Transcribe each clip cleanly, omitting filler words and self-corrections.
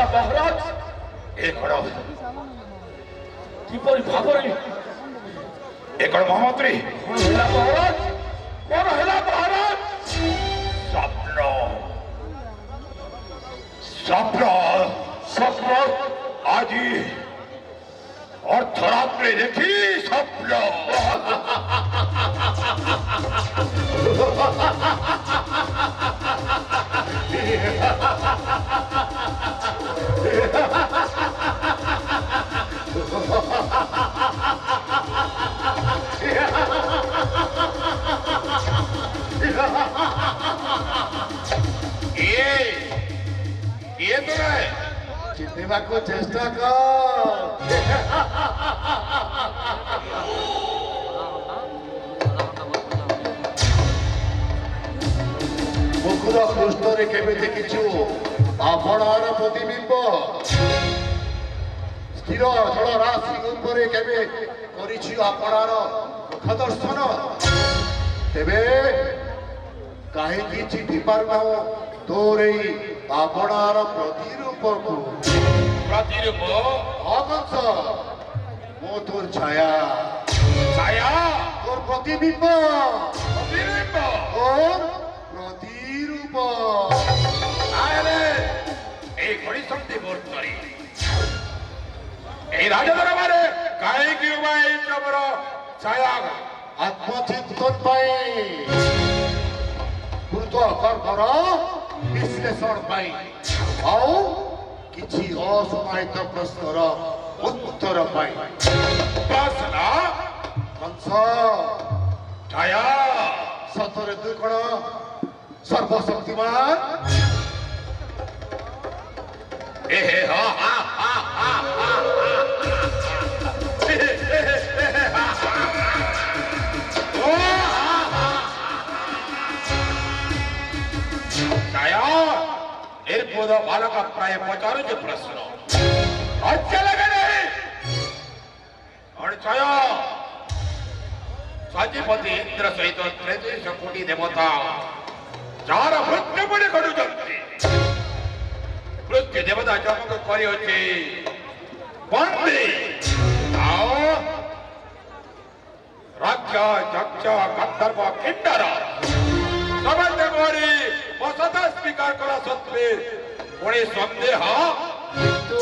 ହେଲା ମହାରାଜ ଏ କଣ କିପରି ଭାବରେ ଏ କଣ ମହାମନ୍ତ୍ରୀ କଣ ହେଲା ମହାରାଜ କଣ ହେଲା ମହାରାଜ ସ୍ୱପ୍ନ ସ୍ୱପ୍ନ ସ୍ୱପ୍ନ ଆଜି ଅର୍ଥରାତ୍ରି ଦେଖି ସ୍ୱପ୍ନ କିଏ ତୁମେ ଚିହ୍ନିବାକୁ ଚେଷ୍ଟା କର ମୁକୁର ପୃଷ୍ଠରେ କେବେ ଦେଖିଛୁ ଆପଣର ପ୍ରତିବିମ୍ବ ସ୍ଥିର ଜଳ ରାଶି ଉପରେ କେବେ କରିଛୁ ଆପଣର ମୁଖ ଦର୍ଶନ ତେବେ କାହିଁକି ଚିହ୍ନି ପାରୁନାହୁଁ ତୋର ଏଇ ଆପଣର ପ୍ରତିରୂପକୁ ପ୍ରତିରୂପ ଅକଂସ ମୁଁ ତୋର ଛାୟା ଛାୟା তোর প্রতিবিম্ব ପ୍ରତିବିମ୍ବ ওর প্রতিরূপ আরে এই ঘড়িসন্ধি মুহূর্ত্তরে এই রাজদরবারে কাহিঁকি উভা এই চবর ছায়া আত্মচিন্তন পাই গুরুত্ব কর্মর বিশ্লেষণ পাই আও কিছু অসমাহিত প্রশ্নর উত্তর পাই প্রশ্ন কংস ছায়া সতরে তুই কোন সর্বশক্তিমান এ হা হা হা হা হা ছায়া এরপর বালক প্রায় 50 প্রশ্ন লজ্জা লাগে নেই ছায়া ସଚିପତି ଇନ୍ଦ୍ର ସହିତ 33 କୋଟି ଦେବତା ଯାହାର ମୃତ୍ୟୁ ପୁଣି ଘଟୁଛନ୍ତି ମୃତ୍ୟୁ ଦେବତା ଜମକ କରିଅଛି ବନ୍ଦୀ ଆଉ ରାକ୍ଷ ଯକ୍ଷ ଗନ୍ଧର୍ବ କିନ୍ନର ସମସ୍ତେ ମରି ବସତ ସ୍ୱୀକାର କଲା ସତ୍ତ୍ୱେ ପୁଣି ସନ୍ଦେହ কিন্তু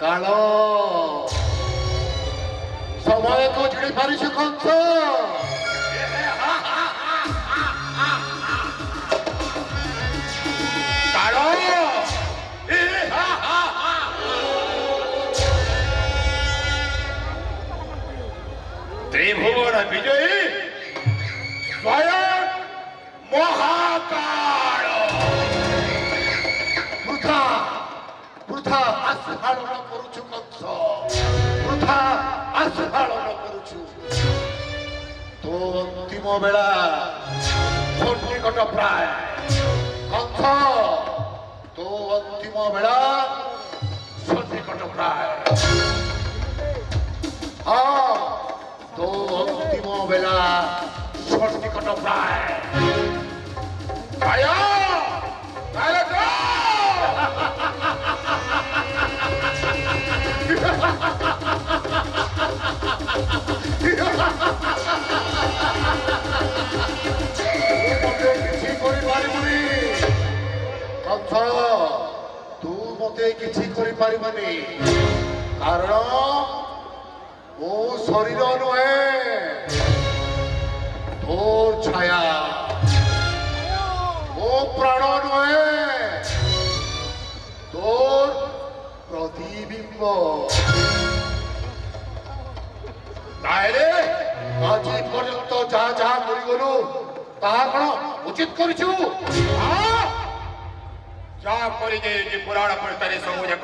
কাল সময়କୁ ଝିଡ଼ି ପାରିଛୁ କଂସ କାଳ ত্রিভুবন বিজয়ী স্বয়ং মহাকাল বৃথা বৃথা আস্ফালন କରୁଛୁ କଂସ ବୃଥା ଆସ୍ଫାଳନ କରୁଛୁ ତୋ ଅନ୍ତିମ ବେଳା ସନ୍ନିକଟ ପ୍ରାୟ କଂସ ତୋ ଅନ୍ତିମ ବେଳା ସନ୍ନିକଟ ପ୍ରାୟ ହଁ ତୋ ଅନ୍ତିମ ବେଳା ସନ୍ନିକଟ ପ୍ରାୟ ছায়া তাহলে তো କିଛି କରିପାରିବୁନି କଂସ ତୁ ମତେ କିଛି କରିପାରିବନି କାରଣ ମୋ ଶରୀର ନୁହେଁ ତୋର ଛାୟା ମୋ ପ୍ରାଣ ନୁହେଁ তোর প্রতিবিম্ব তাহলে আজ পর্যন্ত যা যা করিগলু তাহা কোন উচিত করিছু যা করে যে পুরাণ পড়তারে সবু যাক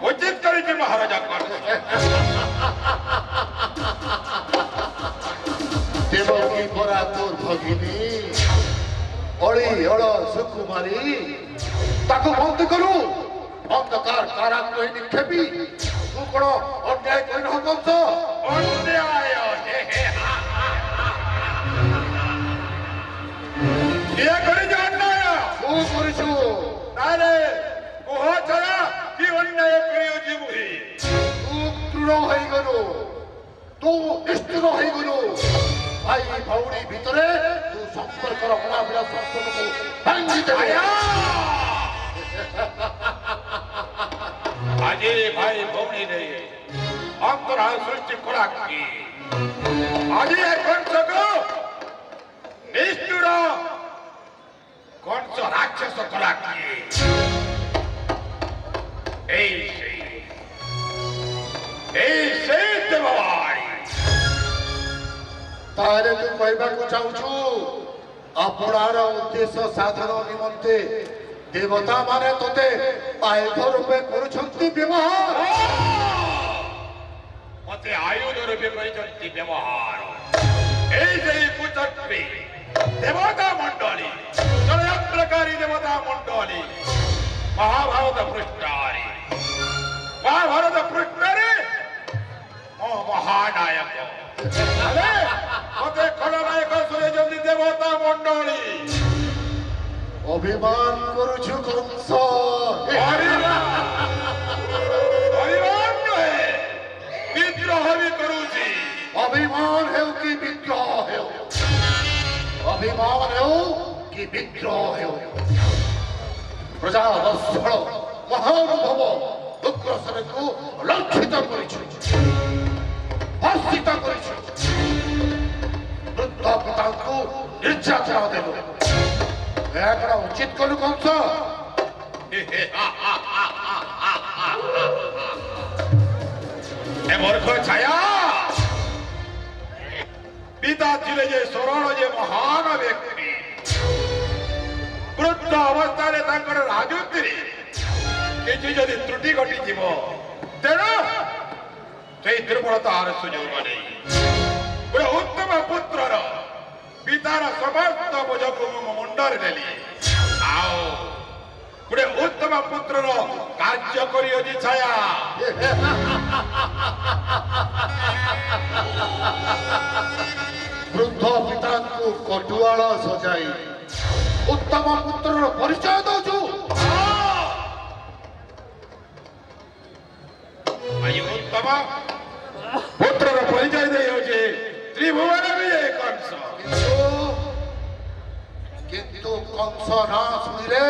উচিত করেছে মহারাজা কর দেবকী পরা তোর ভগিনী অলি অল সুকুমারী তাকে বন্ধ করু অন্ধকার কারাগ্রহে নিক্ষেপী তু কোন অন্যায় করি না কংস অন্যায় কিয়া করে যে অন্যায় তু করিছু তাহলে ও ନିଷ୍ଠୁର ହେଇଗଲୁ ତୁ ନିଷ୍ଠୁର ହେଇଗଲୁ ଭାଇ ଭଉଣୀ ଭିତରେ ତୁ ସମ୍ପର୍କର ଅଣାଭିଳା ସମ୍ପର୍କକୁ ଭାଙ୍ଗିଦେବେ ଆଜି ଭାଇ ଭଉଣୀରେ ଅନ୍ତରାଳ ସୃଷ୍ଟି କଲା କି ଆଜି ଏ କଂସକୁ ନିଷ୍ଠୁର କଂସ ରାକ୍ଷସ କଲା କି এই সেই দেবভাই তাহলে তু কইବାକୁ চাହୁଛୁ ଆପଣାର ଉଦ୍ଦେଶ୍ୟ ସାଧନ ନିମନ୍ତେ ଦେବତା ମାନେ ତୋତେ ଆୟୁଧ ରୂପେ କରୁଛନ୍ତି ବ୍ୟବହାର ମତେ ଆୟୁଧ ରୂପେ କରିଛନ୍ତି ବ୍ୟବହାର এই সেই কুচক্রী দেবতা মণ্ডলী ষড়যন্ত্রকারী দেবতা মণ্ডলী মহাভারত পৃষ্ঠারে ମୋ ମହାନାୟକ ମତେ ଖଳନାୟକ ଶୁଣେଇଛନ୍ତି ଦେବତା ମଣ୍ଡଳୀ ଅଭିମାନ କରୁଛୁ କଂସ ପରିବାର ନୁହେଁ ବିଦ୍ରୋହ ବି କରୁଛି ଅଭିମାନ ହେଉ କି ବିଦ୍ରୋହ ହେଉ ଅଭିମାନ ହେଉ କି ବିଦ୍ରୋହ ହେଉ ପ୍ରଜା ବତ୍ସଳ ମହାନୁଭବ ଉଗ୍ରସେନକୁ ଲକ୍ଷିତ କରିଛୁ ହସ୍ତିତ କରିଛୁ ବୃଦ୍ଧ ପିତାଙ୍କୁ ନିର୍ଯାତନା ଦେଲୁ ଏହା କଣ ଉଚିତ କଲୁ କଂସ ଏ ମୂର୍ଖ ଛାୟା ପିତା ଥିଲେ ଯେ ସରଳ ଯେ ମହାନ ବ୍ୟକ୍ତି ବୃଦ୍ଧ ଅବସ୍ଥାରେ ତାଙ୍କର ରାଜୁତିରେ କିଛି ଯଦି ତ୍ରୁଟି ଘଟିଯିବ ତେଣୁ ସେଇ ଦୁର୍ବଳତାର ସୁଯୋଗ ନେଇ ଗୋଟେ ଉତ୍ତମ ପୁତ୍ରର ପିତାର ସମସ୍ତ ବୋଝକୁ ମୁଁ ମୁଣ୍ଡରେ ନେଲି ଆଉ ଗୋଟେ ଉତ୍ତମ ପୁତ୍ରର କାର୍ଯ୍ୟ କରିଅଛି ଛାୟା ବୃଦ୍ଧ ପିତାଙ୍କୁ କଟୁଆଳ ସଜାଇ ଉତ୍ତମ ପୁତ୍ରର ପରିଚୟ ଦଉଛୁ ଆଜି ଉତ୍ତମ ପୁତ୍ରର ପରିଚୟ ଦେଇଅଛି ତ୍ରିଭୁବନ ବିଜୟ କଂସ କିନ୍ତୁ କଂସ ନା ଶୁଣିଲେ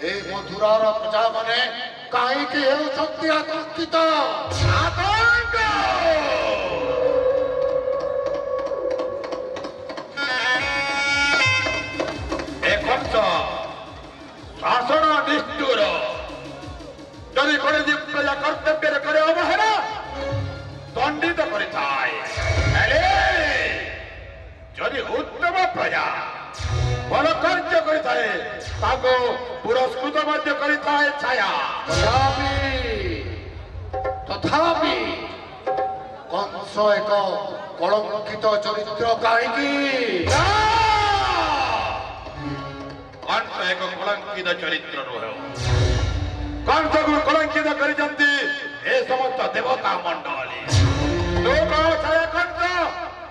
ଏ ମଥୁରାର ପ୍ରଜାମାନେ କାହିଁକି ହେଉଛନ୍ତି ଆତଙ୍କିତ ଆତଙ୍କ ଏ କଂସ ଶାସନ ନିଷ୍ଠୁର ଯଦି କୌଣସି ପ୍ରଜା କର୍ତ୍ତବ୍ୟରେ କରେ ଅବହେଳା ଦଣ୍ଡିତ କରିଥାଏ ହେଲେ ଯଦି ଉତ୍ତମ ପ୍ରଜା ଭଲ କାର୍ଯ୍ୟ କରିଥାଏ ତାକୁ ପୁରସ୍କୃତ ମଧ୍ୟ କରିଥାଏ ଛାୟା ତଥାପି କଂସ ଏକ କଳଙ୍କିତ ଚରିତ୍ର କାହିଁକି କଂସ ଏକ କଳଙ୍କିତ ଚରିତ୍ର ନୁହେଁ କଂସକୁ କଳଙ୍କିତ କରିଛନ୍ତି ଏ ସମସ୍ତ ଦେବତା ମଣ୍ଡଳୀ ତୁ କହ ଛାୟା କଂସ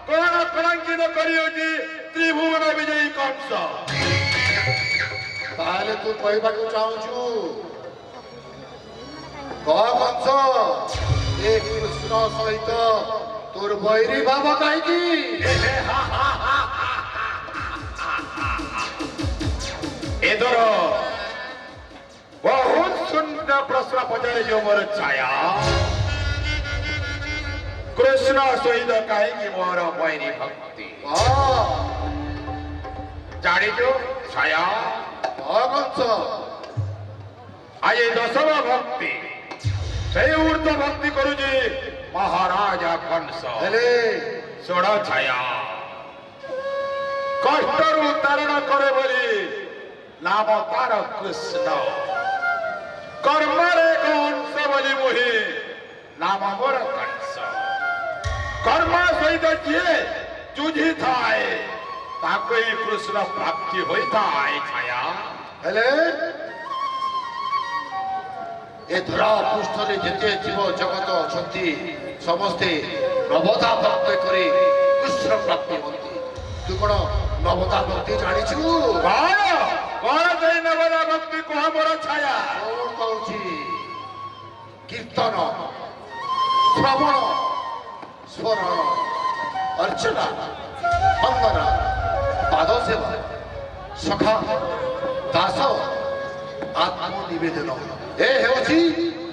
କଣ କଳଙ୍କିତ କରିଅଛି ତ୍ରିଭୁବନ ବିଜୟୀ କଂସ ତାହେଲେ ତୁ କହିବାକୁ ଚାହୁଁଛୁ କହ କଂସ ଏ କୃଷ୍ଣ ସହିତ ତୋର ବୈରୀ ଭାବ କାହିଁକି ଏଥର ବହୁତ ସୁନ୍ଦର ପ୍ରଶ୍ନ ପଚାରିଛ ମୋର ଛାୟା କୃଷ୍ଣ ସହିତ କାହିଁକି ମୋର ବୈରୀ ଭକ୍ତି ଜାଣିଛୁ ଛାୟା କଂସ ଆଜି ଦଶମ ଭକ୍ତି ସେଇ ଉର୍ଦ୍ଧ୍ୱ ଭକ୍ତି କରୁଛି ମହାରାଜା କଂସ ହେଲେ ଶୁଣ ଛାୟା କଷ୍ଟରୁ ଉତ୍ତାରଣ କରେ ବୋଲି ନାମ ତାର କୃଷ୍ଣ କର୍ମରେ ଏକ ଅଂଶ ବୋଲି ମୁହିଁ ନାମ ମୋର କଂସ କର୍ମ ସହିତ ଯିଏ ଯୁଝିଥାଏ ତାକୁ ହିଁ କୃଷ୍ଣ ପ୍ରାପ୍ତି ହୋଇଥାଏ ଛାୟା ହେଲେ ଏ ଧରା ପୃଷ୍ଠରେ ଯେତେ ଜୀବ ଜଗତ ଅଛନ୍ତି ସମସ୍ତେ ନବତା ଭକ୍ତି କରି କୃଷ୍ଣ ପ୍ରାପ୍ତି ହୁଅନ୍ତି ତୁ କଣ ନବତା ଭକ୍ତି ଜାଣିଛୁ କଣ ସେଇ ନବଦା ଭକ୍ତି କୁହ ମୋର ଛାୟା କଣ କହୁଛି କୀର୍ତ୍ତନ ଶ୍ରବଣ ସ୍ମରଣ ଅର୍ଚ୍ଚନା ବନ୍ଦନା ପାଦ ସେବା ସଖା ଦାସ ଆତ୍ମନିବେଦନ ଏ ହେଉଛି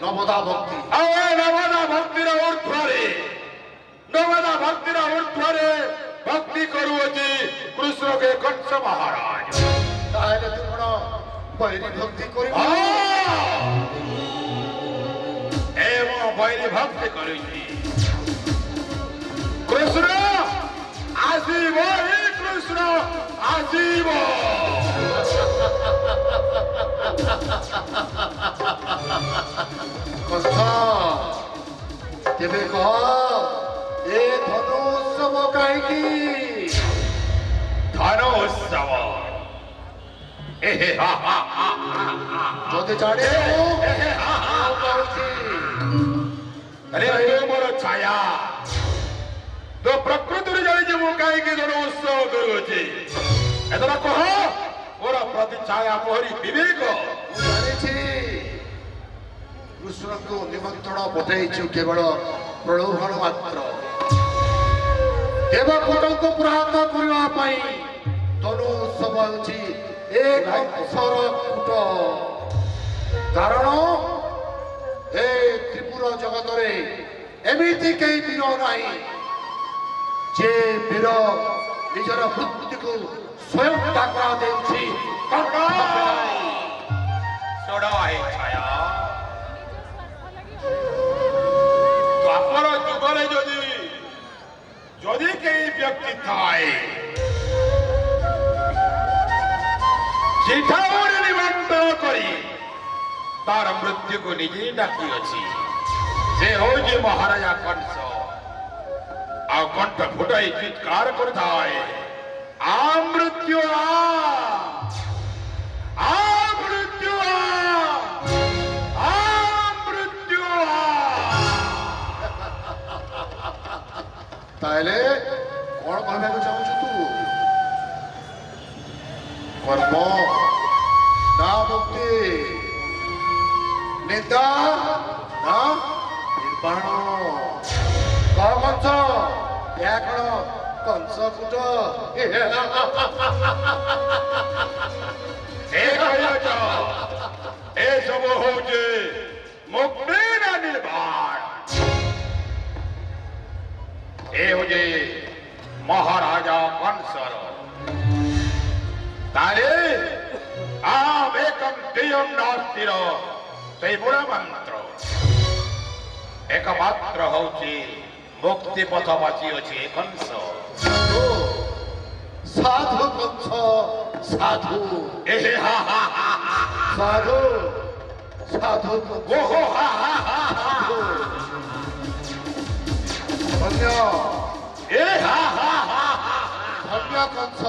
ନବଦା ଭକ୍ତି। ଆଉ ଏ ନବଦା ଭକ୍ତିର ଊର୍ଦ୍ଧ୍ୱରେ ନବଦା ଭକ୍ତିର ଊର୍ଦ୍ଧ୍ୱରେ ଭକ୍ତି କରୁଅଛି କୃଷ୍ଣକେ କଂସ ମହାରାଜ। ତାହେଲେ ତୁ କଣ ବୈରୀ ଭକ୍ତି କରିବୁ? ଏ ମୁଁ ବୈରୀ ଭକ୍ତି କରୁଛି। କୃଷ୍ଣ ଆସିବ, ଏ କୃଷ୍ଣ ଆସିବ। କଂସ ତେବେ କହ ଏ ଧନୁ ଉତ୍ସବ କାହିଁକି? ଧନୁ ଉତ୍ସବ ଯଦି ଜାଣିବୁ ମୁଁ କହୁଛି। ଆରେ ତୁ ମୋର ଛାୟା, ତୁ ପ୍ରକୃତିରେ ଜାଣିଛୁ ମୁଁ କାହିଁକି ଧନୁ ଉତ୍ସବ କରୁଅଛି। ଏଥର କହ ମୋର ପ୍ରତି ଛାୟା ମୋହରି ବିବେକ। ମୁଁ ଜାଣିଛି କୃଷ୍ଣଙ୍କୁ ନିମନ୍ତ୍ରଣ ପଠାଇଛୁ କେବଳ ପ୍ରଲୋଭନ ମାତ୍ର। ଦେବପୁରଙ୍କୁ ପ୍ରହାତ କରିବା ପାଇଁ ଧନୁ ଉତ୍ସବ ହେଉଛି ଏ କଂସର କୂଟ। କାରଣ ଏ ତ୍ରିପୁର ଜଗତରେ ଏମିତି କେହି ବୀର ନାହିଁ ଯେ ବୀର ନିଜର ମୃତ୍ୟୁକୁ ସ୍ୱୟଂ ଡାକରା ଦେଉଛି। ଶୁଣ ହେ ଛାୟା, ଦ୍ୱାପର ଯୁଗରେ ଯଦି କେହି ବ୍ୟକ୍ତି ଥାଏ ଚିଠାଉରେ ନିମନ୍ତ୍ରଣ କରି ତାର ମୃତ୍ୟୁକୁ ନିଜେ ଡାକିଅଛି, ସେ ହଉଛି ମହାରାଜା କଂସ। ଆଉ କଣ୍ଠ ଫୁଟାଇ ଚିତ୍କାର କରୁଥାଏ, ଆ ମୃତ୍ୟୁ ଆ ମୃତ୍ୟୁ ଆ ମୃତ୍ୟୁ। ତାହେଲେ କଣ କହିବାକୁ ଚାହୁଁଛୁ ତୁ? କର୍ମ ନା ମୁକ୍ତି, ନିନ୍ଦା ନା ନିର୍ବାଣ। କହ କଂସ, ଏହା କଣ କଂସ କୂଟ? ଏସବୁ ହଉଛି ମୁକ୍ତି ନା ନିର୍ବାଣ। ଏ ହଉଛି ମହାରାଜା କଂସର। ତାହେଲେ ଆମ୍ ଏକମ୍ ଦ୍ୱୟମ୍ ନାସ୍ତିର ସେଇ ମୂଳ ମନ୍ତ୍ର ଏକମାତ୍ର ହଉଛି ମୁକ୍ତି ପଥ ବାଚିଅଛି କଂସ। ସାଧୁ କଂସ ସାଧୁ, ସାଧୁ ସାଧୁ ଧନ୍ୟ ଧନ୍ୟ କଂସ।